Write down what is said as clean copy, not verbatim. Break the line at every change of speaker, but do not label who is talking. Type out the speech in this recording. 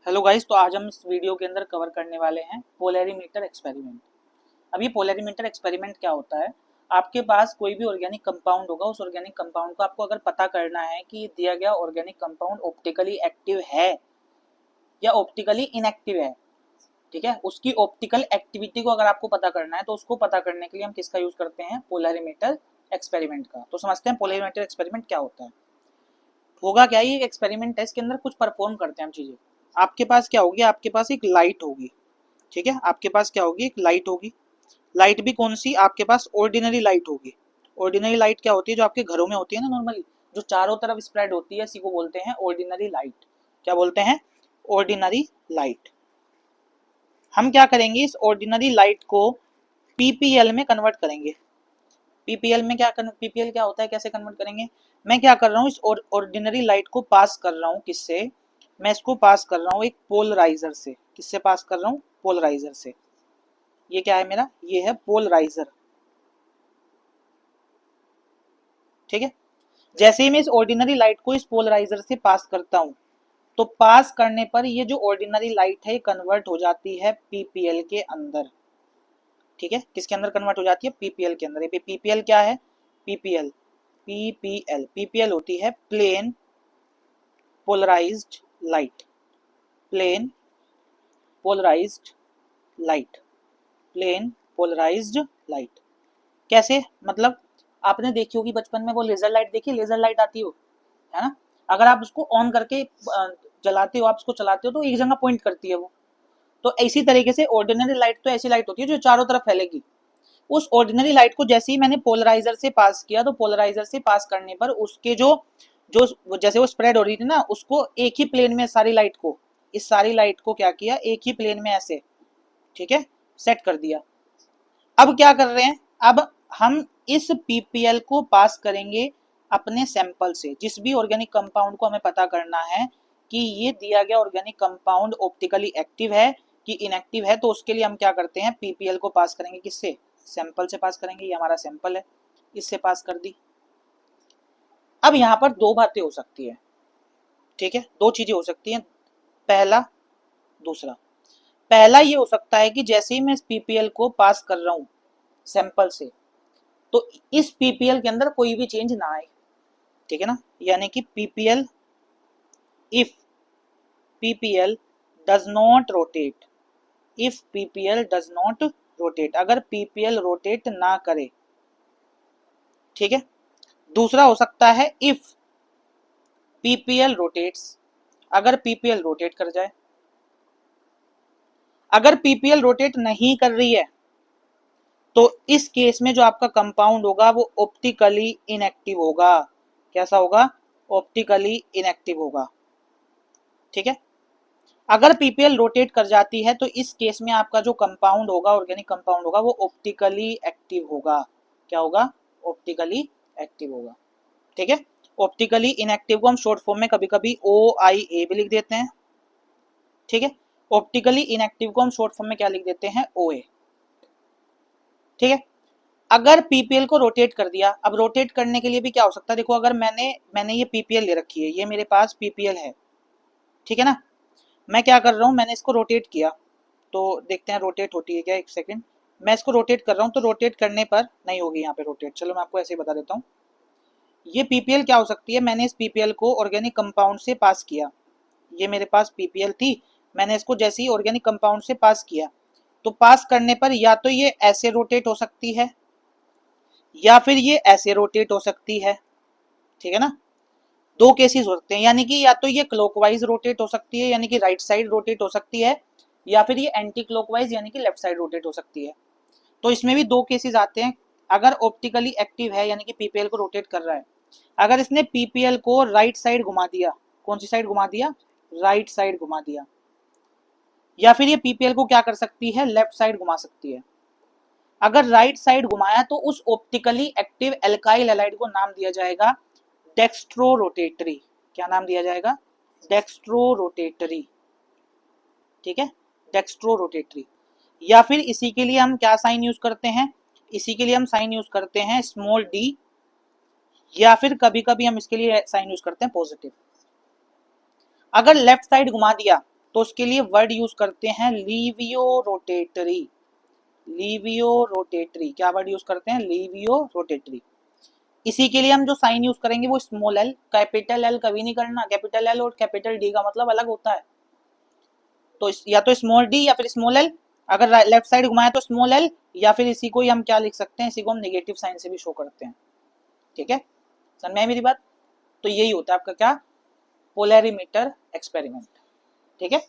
Hello guys, तो आज हम इस वीडियो के अंदर कवर करने वाले हैं पोलैरिमीटर एक्सपेरिमेंट। अब ये पोलैरिमीटर एक्सपेरिमेंट क्या होता है? आपके पास कोई भी ऑर्गेनिक कंपाउंड होगा, उस ऑर्गेनिक कंपाउंड को आपको अगर पता करना है कि दिया गया ऑर्गेनिक कंपाउंड ऑप्टिकली एक्टिव है या ऑप्टिकली इनएक्टिव है। ठीक है, उसकी ऑप्टिकल एक्टिविटी को अगर आपको पता करना है तो उसको पता करने के लिए हम किसका यूज करते हैं? पोलैरिमीटर एक्सपेरिमेंट का। तो समझते हैं पोलैरिमीटर एक्सपेरिमेंट क्या होता है। होगा क्या, ये एक्सपेरिमेंट है, इसके अंदर कुछ परफॉर्म करते हैं हम चीजें। आपके पास क्या होगी? आपके पास एक लाइट होगी। ठीक है, आपके पास क्या होगी? एक लाइट होगी। लाइट भी कौन सी? आपके पास ऑर्डिनरी लाइट होगी। ऑर्डिनरी लाइट क्या होती है? जो आपके घरों में होती है ना नॉर्मली, जो चारों तरफ स्प्रेड होती है, इसी को बोलते हैं ऑर्डिनरी लाइट। क्या बोलते हैं? Ordinary light. हम क्या करेंगे? इस ऑर्डिनरी लाइट को पीपीएल में कन्वर्ट करेंगे। पीपीएल में क्या पीपीएल क्या होता है, कैसे कन्वर्ट करेंगे? मैं क्या कर रहा हूँ, इस ऑर्डिनरी लाइट को पास कर रहा हूँ किससे? मैं इसको पास कर रहा हूँ एक पोलराइजर से। किससे पास कर रहा हूँ? पोलराइजर से। ये क्या है मेरा? ये है पोलराइजर। ठीक है, जैसे ही मैं इस ऑर्डिनरी लाइट को इस पोलराइजर से पास करता हूं, तो पास करने पर ये जो ऑर्डिनरी लाइट है कन्वर्ट हो जाती है पीपीएल के अंदर। ठीक है, किसके अंदर कन्वर्ट हो जाती है? पीपीएल के अंदर। ये पीपीएल क्या है? पीपीएल पीपीएल होती है plane polarized light. Plane polarized light. Plane polarized light. कैसे? मतलब आपने देखी होगी बचपन में वो लेजर लाइट देखी, लेजर लाइट आती हो, है ना? अगर आप उसको ऑन करके जलाते हो, आप उसको चलाते हो तो एक जगह पॉइंट करती है वो। तो इसी तरीके से ऑर्डिनरी लाइट तो ऐसी लाइट होती है जो चारों तरफ फैलेगी। उस ऑर्डिनरी लाइट को जैसे ही मैंने पोलराइजर से पास किया, तो पोलराइजर से पास करने पर उसके जो जो जैसे वो स्प्रेड हो रही थी ना, उसको एक ही प्लेन में सारी लाइट को, इस सारी लाइट को क्या किया? एक ही प्लेन में ऐसे, ठीक है, सेट कर दिया। अब क्या कर रहे हैं? अब हम इस पीपीएल को पास करेंगे अपने सैंपल से। जिस भी ऑर्गेनिक कंपाउंड को हमें पता करना है कि ये दिया गया ऑर्गेनिक कंपाउंड ऑप्टिकली एक्टिव है कि इनएक्टिव है, तो उसके लिए हम क्या करते हैं? पीपीएल को पास करेंगे किससे? सैंपल से पास करेंगे। ये हमारा सैंपल है, इससे पास कर दी। अब यहां पर दो बातें हो सकती है। ठीक है, दो चीजें हो सकती हैं। पहला, दूसरा। पहला ये हो सकता है कि जैसे ही मैं इस पीपीएल को पास कर रहा हूं सैंपल से, तो इस पीपीएल के अंदर कोई भी चेंज ना आए। ठीक है ना? यानी कि PPL, if PPL does not rotate, if PPL does not rotate, अगर पीपीएल रोटेट ना करे। ठीक है, दूसरा हो सकता है इफ पीपीएल रोटेट्स, अगर पीपीएल रोटेट कर जाए। अगर पीपीएल रोटेट नहीं कर रही है तो इस केस में जो आपका कंपाउंड होगा वो ऑप्टिकली इनएक्टिव होगा। कैसा होगा? ऑप्टिकली इनएक्टिव होगा। ठीक है, अगर पीपीएल रोटेट कर जाती है तो इस केस में आपका जो कंपाउंड होगा, ऑर्गेनिक कंपाउंड होगा, वो ऑप्टिकली एक्टिव होगा। क्या होगा? ऑप्टिकली एक्टिव होगा। ठीक है, ऑप्टिकली इनएक्टिव को हम शॉर्ट फॉर्म में कभी कभी ओ आई ए भी लिख देते हैं। ठीक है, ऑप्टिकली इनएक्टिव को हम शॉर्ट फॉर्म में क्या लिख देते हैं? ओ ए। ठीक है, अगर पीपीएल को रोटेट कर दिया, अब रोटेट करने के लिए भी क्या हो सकता है? देखो, अगर मैंने मैंने ये पीपीएल ले रखी है, ये मेरे पास पीपीएल है। ठीक है ना? मैं क्या कर रहा हूँ? मैंने इसको रोटेट किया, तो देखते हैं रोटेट होती है क्या। एक सेकंड, मैं इसको रोटेट कर रहा हूँ, तो रोटेट करने पर नहीं होगी यहाँ पे रोटेट। चलो मैं आपको ऐसे ही बता देता हूँ। ये पीपीएल क्या हो सकती है? मैंने इस पीपीएल को ऑर्गेनिक कंपाउंड से पास किया। ये मेरे पास पीपीएल थी, मैंने इसको जैसे ही ऑर्गेनिक कंपाउंड से पास किया, तो पास करने पर या तो ये ऐसे रोटेट हो सकती है या फिर ये ऐसे रोटेट हो सकती है। ठीक है ना? दो केसेस हो सकते हैं, यानी कि या तो ये क्लॉकवाइज रोटेट हो सकती है, यानी कि राइट साइड रोटेट हो सकती है, या फिर ये एंटी क्लॉकवाइज यानी कि लेफ्ट साइड रोटेट हो सकती है। तो इसमें भी दो केसेस आते हैं। अगर ऑप्टिकली एक्टिव है यानी कि पीपीएल को रोटेट कर रहा है, अगर इसने पीपीएल को राइट साइड घुमा दिया, कौन सी साइड घुमा दिया? राइट साइड घुमा दिया, या फिर ये पीपीएल को क्या कर सकती है? लेफ्ट साइड घुमा सकती है। अगर राइट साइड घुमाया तो उस ऑप्टिकली एक्टिव एल्काइल हैलाइड को नाम दिया जाएगा डेक्स्ट्रो रोटेटरी। क्या नाम दिया जाएगा? Dextro rotatory. ठीक है, डेक्स्ट्रो रोटेटरी। या फिर इसी के लिए हम क्या साइन यूज करते हैं? इसी के लिए हम साइन यूज करते हैं स्मॉल डी, या फिर कभी कभी हम इसके लिए साइन यूज करते हैं पॉजिटिव। अगर लेफ्ट साइड घुमा दिया तो उसके लिए वर्ड यूज करते हैं लीवियो रोटेटरी। लीवियो रोटेटरी, क्या वर्ड यूज करते हैं? लीवियो रोटेटरी। इसी के लिए हम जो साइन यूज करेंगे वो स्मॉल एल, कैपिटल एल कभी नहीं करना। कैपिटल एल और कैपिटल डी का मतलब अलग होता है। तो या तो स्मॉल डी या फिर स्मॉल एल, अगर लेफ्ट साइड घुमाए तो स्मॉल एल, या फिर इसी को ही हम क्या लिख सकते हैं, इसी को हम नेगेटिव साइन से भी शो करते हैं। ठीक है, समझ में आई मेरी बात? तो यही होता है आपका क्या, पोलैरिमीटर एक्सपेरिमेंट। ठीक है।